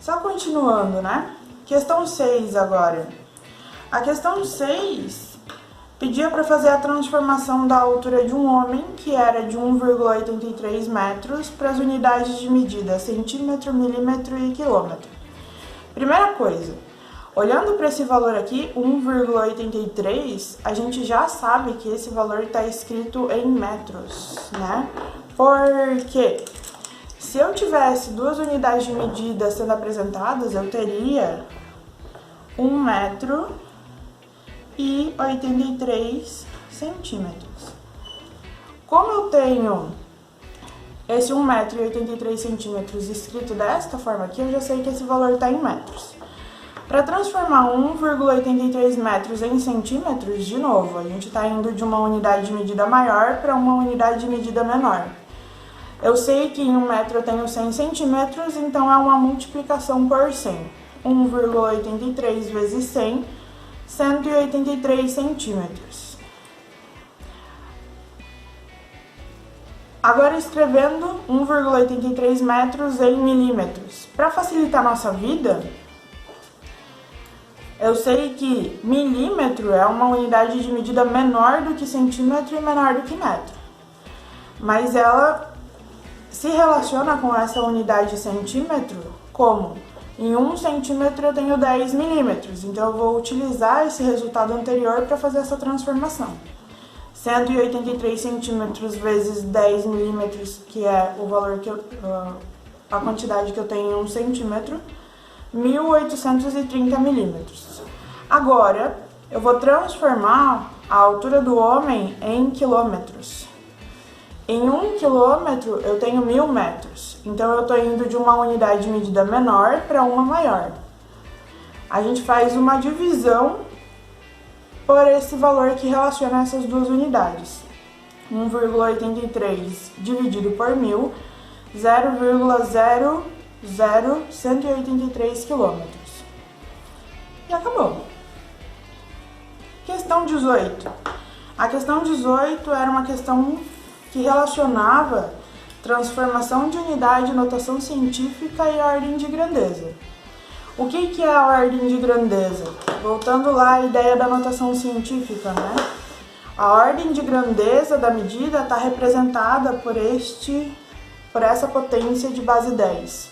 Só continuando, né? Questão 6 agora. A questão 6 pedia para fazer a transformação da altura de um homem, que era de 1,83 metros, para as unidades de medida centímetro, milímetro e quilômetro. Primeira coisa, olhando para esse valor aqui, 1,83, a gente já sabe que esse valor está escrito em metros, né? Porque se eu tivesse duas unidades de medida sendo apresentadas, eu teria 1 metro e 83 centímetros. Como eu tenho esse 1 metro e 83 centímetros escrito desta forma aqui, eu já sei que esse valor está em metros. Para transformar 1,83 metros em centímetros, de novo, a gente está indo de uma unidade de medida maior para uma unidade de medida menor. Eu sei que em 1 metro eu tenho 100 centímetros, então é uma multiplicação por 100. 1,83 vezes 100, 183 centímetros. Agora escrevendo 1,83 metros em milímetros. Para facilitar a nossa vida, eu sei que milímetro é uma unidade de medida menor do que centímetro e menor do que metro. Mas ela se relaciona com essa unidade de centímetro como? Em 1 centímetro eu tenho 10 milímetros, então eu vou utilizar esse resultado anterior para fazer essa transformação. 183 centímetros vezes 10 milímetros, que é o valor que a quantidade que eu tenho em 1 centímetro, 1.830 milímetros. Agora, eu vou transformar a altura do homem em quilômetros. Em 1 quilômetro, eu tenho 1.000 metros. Então, eu estou indo de uma unidade de medida menor para uma maior. A gente faz uma divisão por esse valor que relaciona essas duas unidades. 1,83 dividido por 1.000, 0,00183 quilômetros. E acabou. Questão 18. A questão 18 era uma questão que relacionava transformação de unidade, notação científica e ordem de grandeza. O que é a ordem de grandeza? Voltando lá à ideia da notação científica, né? A ordem de grandeza da medida está representada por essa potência de base 10.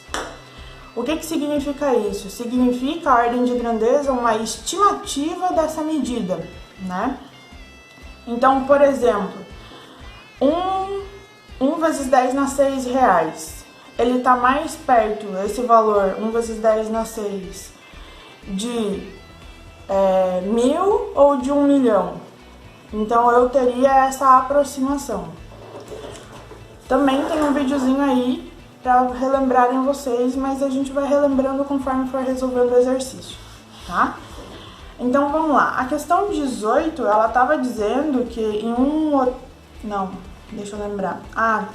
O que significa isso? Significa a ordem de grandeza uma estimativa dessa medida, né? Então, por exemplo, 1 vezes 10 na 6 reais. Ele está mais perto, esse valor, 1 vezes 10 na 6, de 1.000 ou de 1 milhão? Então, eu teria essa aproximação. Também tem um videozinho aí para relembrarem vocês, mas a gente vai relembrando conforme for resolvendo o exercício, tá? Então, vamos lá. A questão 18, ela estava dizendo que em deixa eu lembrar. A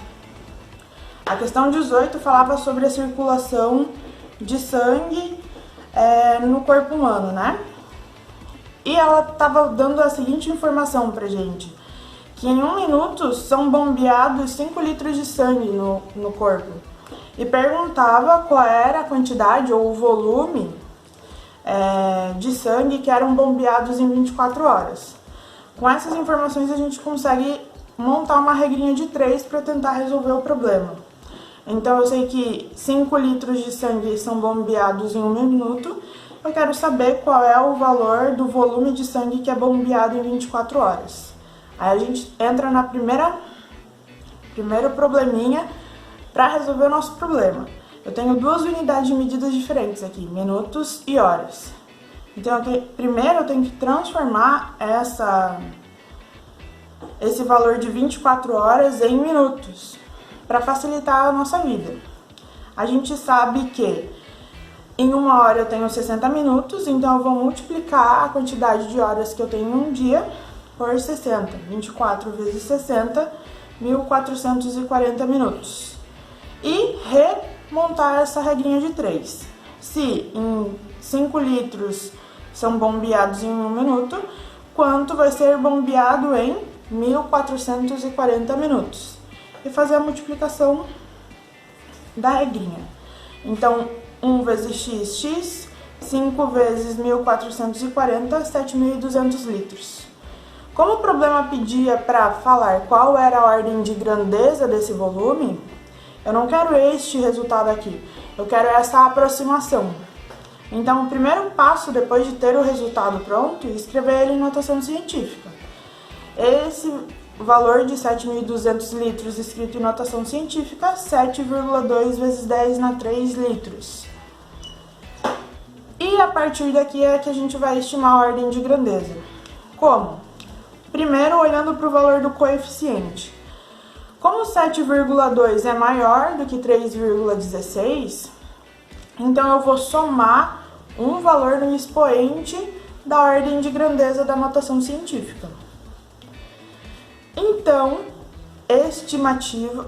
questão 18 falava sobre a circulação de sangue no corpo humano, né? E ela estava dando a seguinte informação pra gente, que em 1 minuto são bombeados 5 litros de sangue no corpo. E perguntava qual era a quantidade ou o volume de sangue que eram bombeados em 24 horas. Com essas informações a gente consegue montar uma regrinha de 3 para tentar resolver o problema. Então eu sei que 5 litros de sangue são bombeados em 1 minuto. Eu quero saber qual é o valor do volume de sangue que é bombeado em 24 horas. Aí a gente entra na primeiro probleminha para resolver o nosso problema. Eu tenho duas unidades de medidas diferentes aqui, minutos e horas. Então primeiro eu tenho que transformar esse valor de 24 horas em minutos, para facilitar a nossa vida. A gente sabe que em 1 hora eu tenho 60 minutos, então eu vou multiplicar a quantidade de horas que eu tenho em um dia por 60. 24 vezes 60, 1.440 minutos. E remontar essa regrinha de 3. Se em 5 litros são bombeados em 1 minuto, quanto vai ser bombeado em 1.440 minutos? E fazer a multiplicação da regrinha. Então, 1 vezes x, x, 5 vezes 1440, 7.200 litros. Como o problema pedia para falar qual era a ordem de grandeza desse volume, eu não quero este resultado aqui, eu quero essa aproximação. Então, o primeiro passo, depois de ter o resultado pronto, é escrever ele em notação científica. Esse valor de 7.200 litros escrito em notação científica, 7,2 vezes 10 na 3 litros. E a partir daqui é que a gente vai estimar a ordem de grandeza. Como? Primeiro, olhando para o valor do coeficiente. Como 7,2 é maior do que 3,16, então eu vou somar um valor no expoente da ordem de grandeza da notação científica. Então,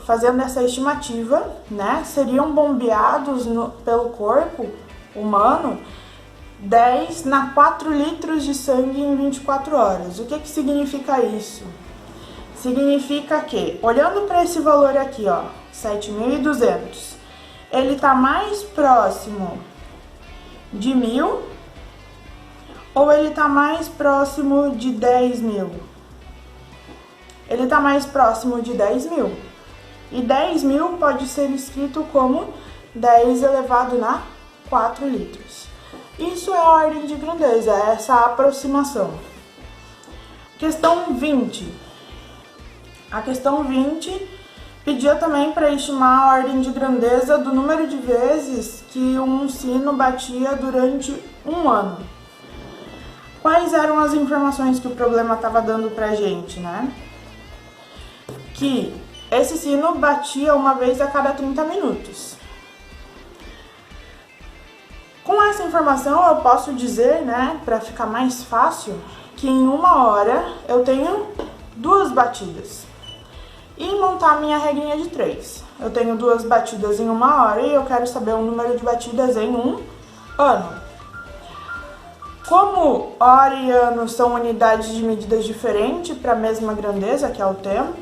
fazendo essa estimativa, né, seriam bombeados pelo corpo humano 10 na 4 litros de sangue em 24 horas. O que significa isso? Significa que, olhando para esse valor aqui, ó, 7.200, ele está mais próximo de 1.000 ou ele está mais próximo de 10.000? Ele está mais próximo de 10.000. E 10.000 pode ser escrito como 10 elevado na 4 litros. Isso é a ordem de grandeza, é essa aproximação. Questão 20. A questão 20 pedia também para estimar a ordem de grandeza do número de vezes que um sino batia durante um ano. Quais eram as informações que o problema estava dando para a gente, né? Que esse sino batia uma vez a cada 30 minutos. Com essa informação eu posso dizer, né, para ficar mais fácil, que em uma hora eu tenho 2 batidas. E montar a minha regrinha de 3. Eu tenho 2 batidas em uma hora e eu quero saber o número de batidas em um ano. Como hora e ano são unidades de medidas diferentes para a mesma grandeza, que é o tempo,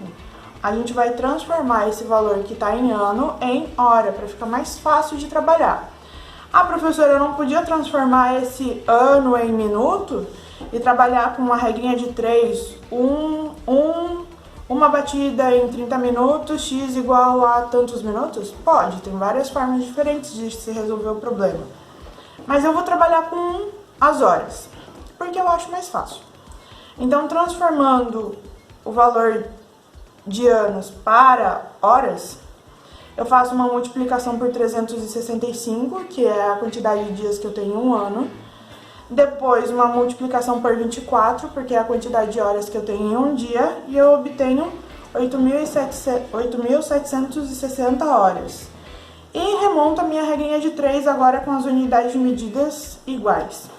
a gente vai transformar esse valor que está em ano em hora, para ficar mais fácil de trabalhar. Ah, professora, eu não podia transformar esse ano em minuto e trabalhar com uma regrinha de 3, uma batida em 30 minutos, x igual a tantos minutos? Pode, tem várias formas diferentes de se resolver o problema. Mas eu vou trabalhar com as horas, porque eu acho mais fácil. Então, transformando o valor de anos para horas, eu faço uma multiplicação por 365, que é a quantidade de dias que eu tenho em um ano. Depois, uma multiplicação por 24, porque é a quantidade de horas que eu tenho em um dia. E eu obtenho 8.760 horas. E remonto a minha regrinha de 3 agora com as unidades de medidas iguais.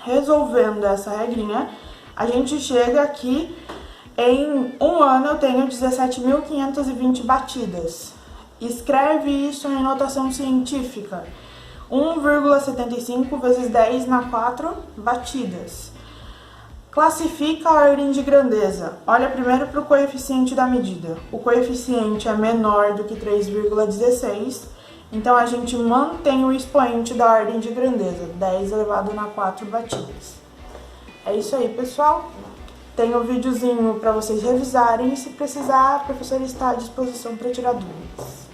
Resolvendo essa regrinha, a gente chega aqui, em um ano eu tenho 17.520 batidas. Escreve isso em notação científica. 1,75 vezes 10 na 4 batidas. Classifica a ordem de grandeza. Olha primeiro para o coeficiente da medida. O coeficiente é menor do que 3,16, então a gente mantém o expoente da ordem de grandeza, 10 elevado na 4 batidas. É isso aí, pessoal. Tem um videozinho para vocês revisarem e, se precisar, a professora está à disposição para tirar dúvidas.